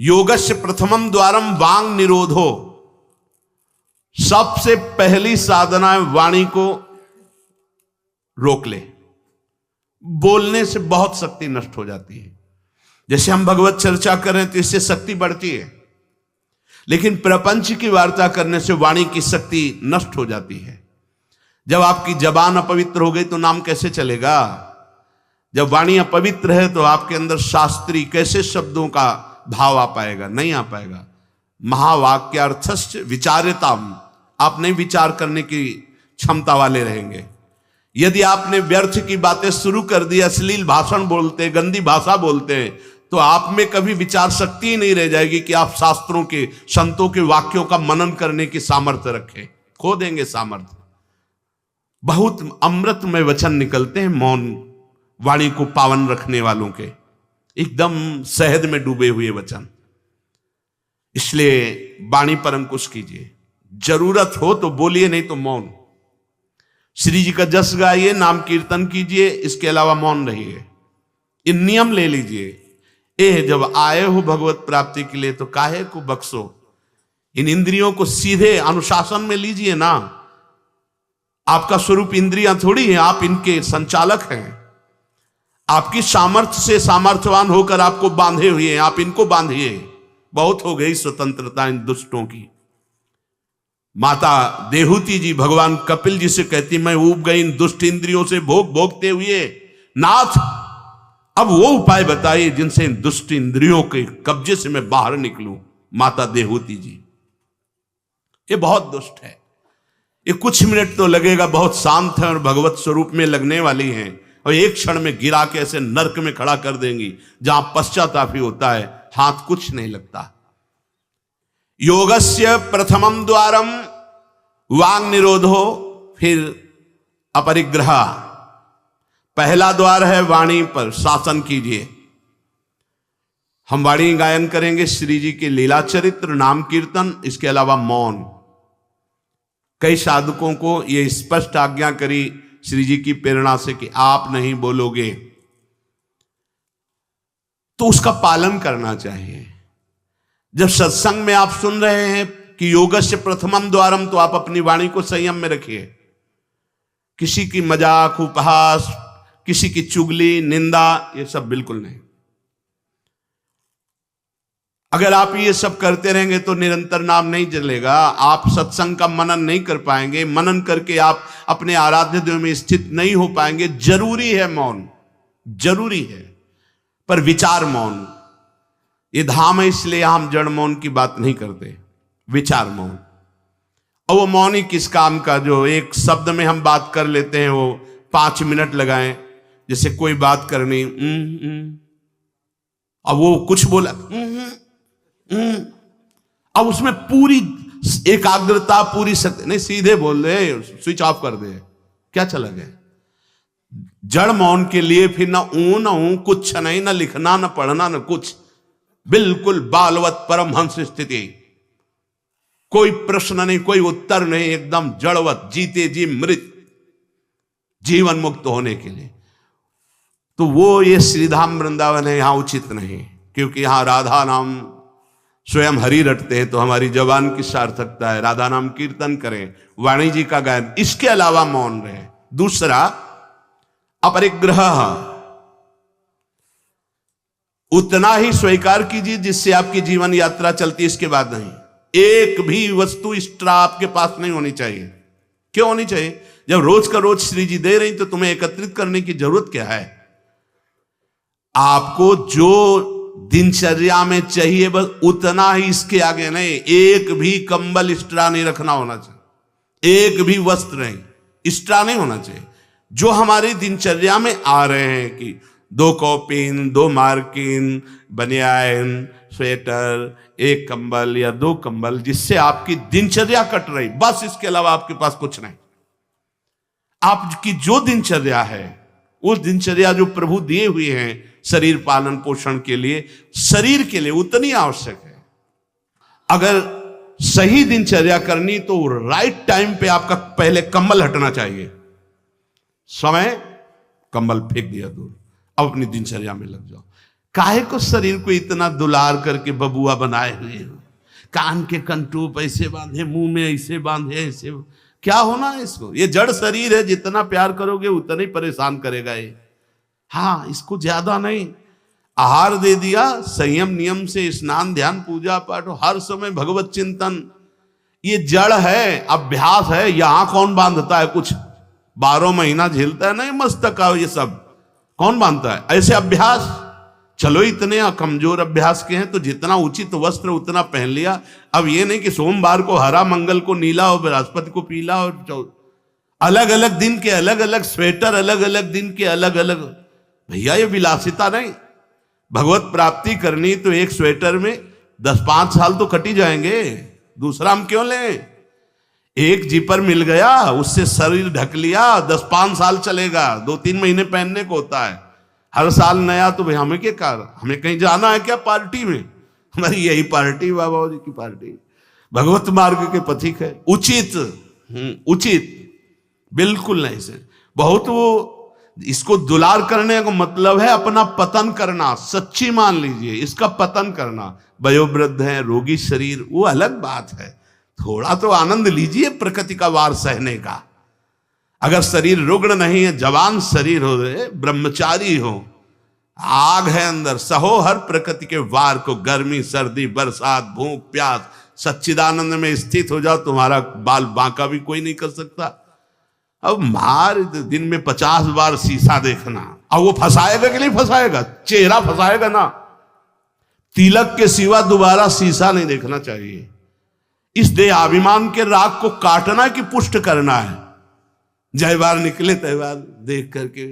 योगस्य प्रथमम द्वारम वांग निरोधो। सबसे पहली साधना है वाणी को रोक ले। बोलने से बहुत शक्ति नष्ट हो जाती है। जैसे हम भगवत चर्चा करें तो इससे शक्ति बढ़ती है, लेकिन प्रपंच की वार्ता करने से वाणी की शक्ति नष्ट हो जाती है। जब आपकी जबान अपवित्र हो गई तो नाम कैसे चलेगा? जब वाणी अपवित्र है तो आपके अंदर शास्त्री कैसे शब्दों का भाव आ पाएगा? नहीं आ पाएगा। महावाक्यार्थश्च विचार्यताम, आप नहीं विचार करने की क्षमता वाले रहेंगे। यदि आपने व्यर्थ की बातें शुरू कर दी, अश्लील भाषण बोलते, गंदी भाषा बोलते, तो आप में कभी विचार शक्ति ही नहीं रह जाएगी कि आप शास्त्रों के, संतों के वाक्यों का मनन करने की सामर्थ्य रखें। खो देंगे सामर्थ्य। बहुत अमृतमय वचन निकलते हैं मौन वाणी को पावन रखने वालों के, एकदम शहद में डूबे हुए वचन। इसलिए वाणी पर अंकुश कीजिए। जरूरत हो तो बोलिए, नहीं तो मौन। श्री जी का जस गाइए, नाम कीर्तन कीजिए, इसके अलावा मौन रहिए। इन नियम ले लीजिए। जब आए हो भगवत प्राप्ति के लिए तो काहे को बख्शो। इन इंद्रियों को सीधे अनुशासन में लीजिए ना। आपका स्वरूप इंद्रियां थोड़ी हैं, आप इनके संचालक हैं। आपकी सामर्थ्य से सामर्थ्यवान होकर आपको बांधे हुए हैं, आप इनको बांधिए। बहुत हो गई स्वतंत्रता इन दुष्टों की। माता देहूती जी भगवान कपिल जी से कहती, मैं ऊब गई इन दुष्ट इंद्रियों से भोग भोगते हुए। नाथ, अब वो उपाय बताइए जिनसे इन दुष्ट इंद्रियों के कब्जे से मैं बाहर निकलूं। माता देहूती जी, ये बहुत दुष्ट है। ये कुछ मिनट तो लगेगा, बहुत शांत है और भगवत स्वरूप में लगने वाली हैं, और एक क्षण में गिरा के ऐसे नरक में खड़ा कर देंगी जहां पश्चाताप ही होता है, हाथ कुछ नहीं लगता। योगस्य प्रथमम द्वारम वांग निरोधो, फिर अपरिग्रह। पहला द्वार है वाणी पर शासन कीजिए। हम वाणी गायन करेंगे, श्री जी के लीला चरित्र, नाम कीर्तन, इसके अलावा मौन। कई साधकों को यह स्पष्ट आज्ञा करी श्री जी की प्रेरणा से कि आप नहीं बोलोगे, तो उसका पालन करना चाहिए। जब सत्संग में आप सुन रहे हैं कि योगस्य प्रथमम द्वारम, तो आप अपनी वाणी को संयम में रखिए। किसी की मजाक, उपहास, किसी की चुगली, निंदा, ये सब बिल्कुल नहीं। अगर आप ये सब करते रहेंगे तो निरंतर नाम नहीं चलेगा। आप सत्संग का मनन नहीं कर पाएंगे। मनन करके आप अपने आराध्य देव में स्थित नहीं हो पाएंगे। जरूरी है मौन, जरूरी है, पर विचार मौन। ये धाम है, इसलिए हम जड़ मौन की बात नहीं करते, विचार मौन। और वो मौन ही किस काम का जो एक शब्द में हम बात कर लेते हैं, वो 5 मिनट लगाएं। जैसे कोई बात करनी, अब वो कुछ बोला, अब उसमें पूरी एकाग्रता, पूरी शक्ति नहीं, सीधे बोल दे, स्विच ऑफ कर दे, क्या चला गया। जड़ मौन के लिए फिर ना ऊ कुछ नहीं, ना लिखना, ना पढ़ना, ना कुछ, बिल्कुल बालवत परमहंस स्थिति। कोई प्रश्न नहीं, कोई उत्तर नहीं, एकदम जड़वत, जीते जी मृत, जीवन मुक्त होने के लिए। तो वो ये श्रीधाम वृंदावन है, यहां उचित नहीं, क्योंकि यहां राधा नाम स्वयं हरि रटते हैं, तो हमारी जबान की सार्थकता है। राधा नाम कीर्तन करें, वाणी जी का गायन, इसके अलावा मौन रहे। दूसरा अपरिग्रह, उतना ही स्वीकार कीजिए जिससे आपकी जीवन यात्रा चलती है, इसके बाद नहीं। एक भी वस्तु एक्स्ट्रा आपके पास नहीं होनी चाहिए। क्यों होनी चाहिए? जब रोज का रोज श्री जी दे रही तो तुम्हें एकत्रित करने की जरूरत क्या है? आपको जो दिनचर्या में चाहिए बस उतना ही, इसके आगे नहीं। एक भी कंबल एक्स्ट्रा नहीं रखना होना चाहिए, एक भी वस्त्र नहीं एक्स्ट्रा नहीं होना चाहिए। जो हमारी दिनचर्या में आ रहे हैं कि 2 कॉपिन, 2 मार्किन, बनियान, स्वेटर, 1 कंबल या 2 कंबल, जिससे आपकी दिनचर्या कट रही, बस इसके अलावा आपके पास कुछ नहीं। आपकी जो दिनचर्या है, वो दिनचर्या जो प्रभु दिए हुए हैं शरीर पालन पोषण के लिए, शरीर के लिए उतनी आवश्यक है। अगर सही दिनचर्या करनी तो राइट टाइम पे आपका पहले कंबल हटना चाहिए। समय कंबल फेंक दिया दूर, अब अपनी दिनचर्या में लग जाओ। काहे को शरीर को इतना दुलार करके बबुआ बनाए हुए हो, कान के कंटूप ऐसे बांधे, मुंह में ऐसे बांधे, ऐसे क्या होना है इसको? ये जड़ शरीर है, जितना प्यार करोगे उतना ही परेशान करेगा ये। हाँ, इसको ज्यादा नहीं, आहार दे दिया, संयम नियम से स्नान ध्यान पूजा पाठ, हर समय भगवत चिंतन। ये जड़ है, अभ्यास है। यहां कौन बांधता है कुछ? 12 महीना झेलता है नहीं मस्तक का, ये सब कौन बांधता है? ऐसे अभ्यास। चलो इतने कमजोर अभ्यास के हैं तो जितना उचित वस्त्र उतना पहन लिया। अब ये नहीं कि सोमवार को हरा, मंगल को नीला और बृहस्पति को पीला, और अलग अलग दिन के अलग अलग स्वेटर, अलग अलग दिन के अलग अलग। भैया ये विलासिता नहीं। भगवत प्राप्ति करनी तो एक स्वेटर में 10-5 साल तो कट ही जाएंगे, दूसरा हम क्यों लें? एक जीपर मिल गया, उससे शरीर ढक लिया, 10-5 साल चलेगा, 2-3 महीने पहनने को होता है। हर साल नया तो भाई हमें क्या कर, हमें कहीं जाना है क्या पार्टी में? हमारी यही पार्टी, बाबा जी की पार्टी। भगवत मार्ग के पथिक है, उचित उचित बिल्कुल नहीं से। बहुत वो इसको दुलार करने का मतलब है अपना पतन करना। सच्ची मान लीजिए, इसका पतन करना। वयोवृद्ध है, रोगी शरीर, वो अलग बात है। थोड़ा तो आनंद लीजिए प्रकृति का वार सहने का। अगर शरीर रुग्ण नहीं है, जवान शरीर हो, ब्रह्मचारी हो, आग है अंदर, सहो हर प्रकृति के वार को। गर्मी सर्दी बरसात भूख प्यास, सच्चिदानंद में स्थित हो जाओ, तुम्हारा बाल बांका भी कोई नहीं कर सकता। अब मार दिन में 50 बार शीशा देखना, अब वो फंसाएगा कि नहीं फंसाएगा? चेहरा फंसाएगा ना। तिलक के सिवा दोबारा शीशा नहीं देखना चाहिए। इस देहाभिमान के राग को काटना कि पुष्ट करना है? जय बार निकले तय बार देख करके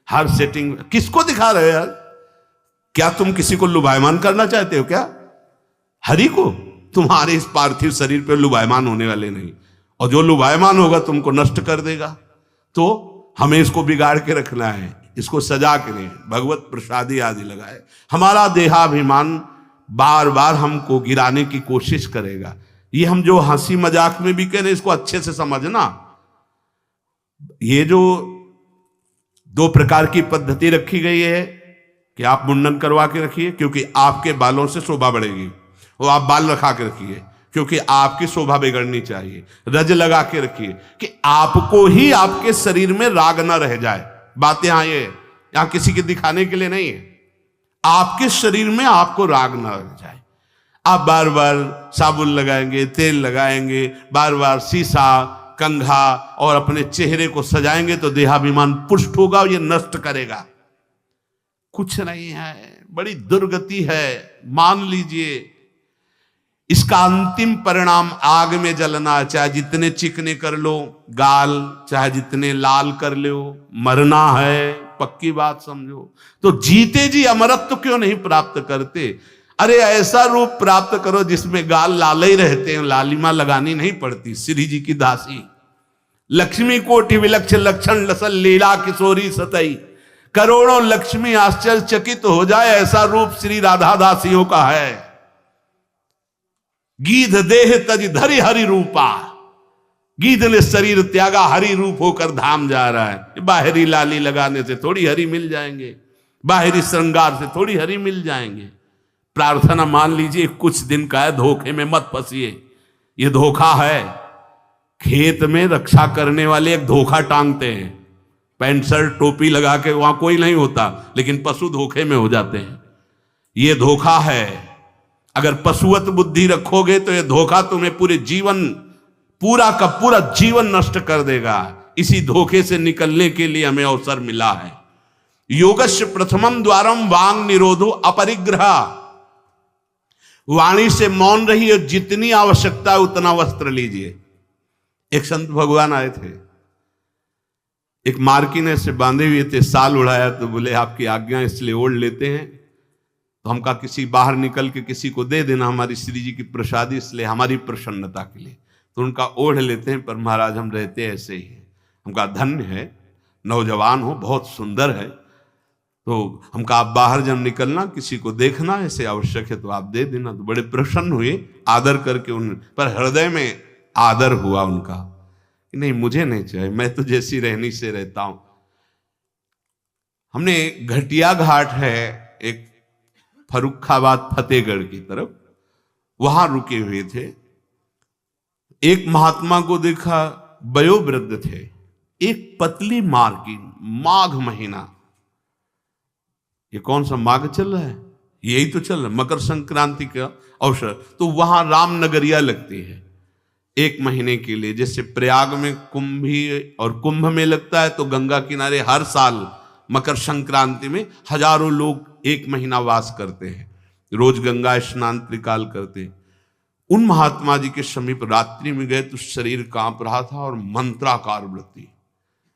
हर सेटिंग किसको दिखा रहे हो यार? क्या तुम किसी को लुभायमान करना चाहते हो क्या? हरि को? तुम्हारे इस पार्थिव शरीर पे लुभायमान होने वाले नहीं, और जो लुभायमान होगा तुमको नष्ट कर देगा। तो हमें इसको बिगाड़ के रखना है, इसको सजा के नहीं, भगवत प्रसादी आदि लगाए। हमारा देहाभिमान बार बार हमको गिराने की कोशिश करेगा। ये हम जो हंसी मजाक में भी कह रहे, इसको अच्छे से समझना। ये जो 2 प्रकार की पद्धति रखी गई है कि आप मुंडन करवा के रखिए क्योंकि आपके बालों से शोभा बढ़ेगी, और आप बाल रखा के रखिए क्योंकि आपकी शोभा बिगड़नी चाहिए। रज लगा के रखिए कि आपको ही आपके शरीर में राग ना रह जाए। बात यहां किसी के दिखाने के लिए नहीं है, आपके शरीर में आपको राग ना रह जाए। आप बार बार साबुन लगाएंगे, तेल लगाएंगे, बार बार शीशा कंघा और अपने चेहरे को सजाएंगे तो देहाभिमान पुष्ट होगा, और ये नष्ट करेगा। कुछ नहीं है, बड़ी दुर्गति है, मान लीजिए। इसका अंतिम परिणाम आग में जलना। चाहे जितने चिकने कर लो गाल, चाहे जितने लाल कर लो, मरना है, पक्की बात समझो। तो जीते जी अमरत्व क्यों नहीं प्राप्त करते? अरे ऐसा रूप प्राप्त करो जिसमें गाल लाल ही रहते हैं, लालिमा लगानी नहीं पड़ती। श्री जी की दासी लक्ष्मी कोटि विलक्षण लक्षण लसल लीला किशोरी सतई, करोड़ों लक्ष्मी आश्चर्यचकित हो जाए, ऐसा रूप श्री राधा दासियों का है। गीध देह तज धरि हरि रूपा, गीध ने शरीर त्यागा, हरि रूप होकर धाम जा रहा है। बाहरी लाली लगाने से थोड़ी हरि मिल जाएंगे, बाहरी श्रृंगार से थोड़ी हरि मिल जाएंगे। प्रार्थना मान लीजिए कुछ दिन का है, धोखे में मत फंसिए। ये धोखा है। खेत में रक्षा करने वाले एक धोखा टांगते हैं, पैंट शर्ट टोपी लगा के, वहां कोई नहीं होता, लेकिन पशु धोखे में हो जाते हैं। ये धोखा है। अगर पशुवत बुद्धि रखोगे तो ये धोखा तुम्हें पूरे जीवन, पूरा का पूरा जीवन नष्ट कर देगा। इसी धोखे से निकलने के लिए हमें अवसर मिला है। योगस्य प्रथमम द्वारम वांग निरोधो अपरिग्रह, वाणी से मौन रहिए, जितनी आवश्यकता है उतना वस्त्र लीजिए। एक संत भगवान आए थे, एक मार्किन से बांधे हुए थे, साल उड़ाया, तो बोले आपकी आज्ञा इसलिए ओढ़ लेते हैं। तो हम कहा किसी बाहर निकल के किसी को दे देना, हमारी श्री जी की प्रसादी, इसलिए हमारी प्रसन्नता के लिए। तो उनका ओढ़ लेते हैं, पर महाराज हम रहते ऐसे ही हैं। हम कहा धन्य है, नौजवान हो, बहुत सुंदर है। तो हम कहा आप बाहर जब निकलना किसी को देखना ऐसे आवश्यक है तो आप दे देना। तो बड़े प्रसन्न हुए, आदर करके उन पर हृदय में आदर हुआ उनका, नहीं मुझे नहीं चाहिए, मैं तो जैसी रहनी से रहता हूं। हमने घटिया घाट है, एक फर्रुखाबाद फतेहगढ़ की तरफ, वहां रुके हुए थे। एक महात्मा को देखा, वयोवृद्ध थे, एक पतली मार्किन, माघ महीना, ये कौन सा माघ चल रहा है, यही तो चल रहा है, मकर संक्रांति का अवसर, तो वहां रामनगरिया लगती है 1 महीने के लिए। जैसे प्रयाग में कुंभ में लगता है, तो गंगा किनारे हर साल मकर संक्रांति में हजारों लोग 1 महीना वास करते हैं, रोज गंगा स्नान त्रिकाल करते हैं। उन महात्मा जी के समीप रात्रि में गए तो शरीर कांप रहा था और मंत्राकार वृत्ति,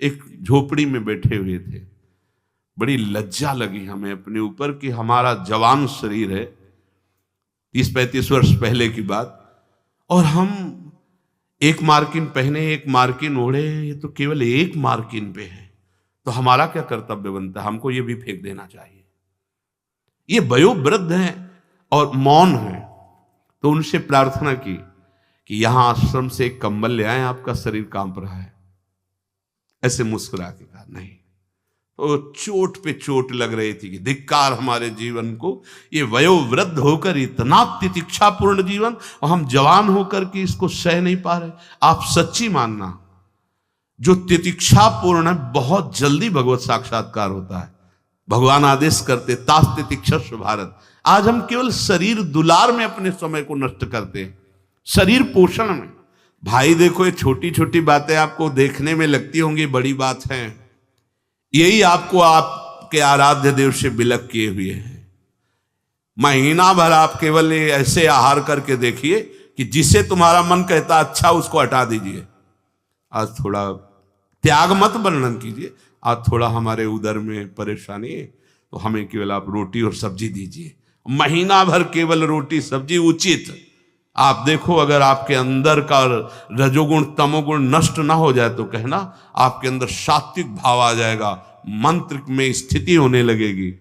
एक झोपड़ी में बैठे हुए थे। बड़ी लज्जा लगी हमें अपने ऊपर कि हमारा जवान शरीर है, 30-35 वर्ष पहले की बात, और हम 1 मार्किन पहने, 1 मार्किन ओढ़े, ये तो केवल 1 मार्किन पे है, तो हमारा क्या कर्तव्य बनता है, हमको ये भी फेंक देना चाहिए। ये वयोवृद्ध हैं और मौन है, तो उनसे प्रार्थना की कि यहां आश्रम से एक कंबल ले आए, आपका शरीर कांप रहा है। ऐसे मुस्कुरा के कहा नहीं। तो चोट पे चोट लग रही थी कि धिक्कार हमारे जीवन को, ये वयोवृद्ध होकर इतना तितिक्षापूर्ण जीवन, और हम जवान होकर के इसको सह नहीं पा रहे। आप सच्ची मानना, जो तितिक्षापूर्ण है बहुत जल्दी भगवत साक्षात्कार होता है। भगवान आदेश करते तास तितिक्षस्व भारत। आज हम केवल शरीर दुलार में अपने समय को नष्ट करते हैं, शरीर पोषण में। भाई देखो, ये छोटी छोटी बातें आपको देखने में लगती होंगी बड़ी बात है, यही आपको आपके आराध्य देव से विलग किए हुए हैं। महीना भर आप केवल ऐसे आहार करके देखिए कि जिसे तुम्हारा मन कहता अच्छा उसको हटा दीजिए। आज थोड़ा त्याग मत वर्णन कीजिए, आज थोड़ा हमारे उदर में परेशानी है तो हमें केवल आप रोटी और सब्जी दीजिए। महीना भर केवल रोटी सब्जी उचित। आप देखो, अगर आपके अंदर का रजोगुण तमोगुण नष्ट ना हो जाए तो कहना आपके अंदर सात्विक भाव आ जाएगा, मंत्र में स्थिति होने लगेगी।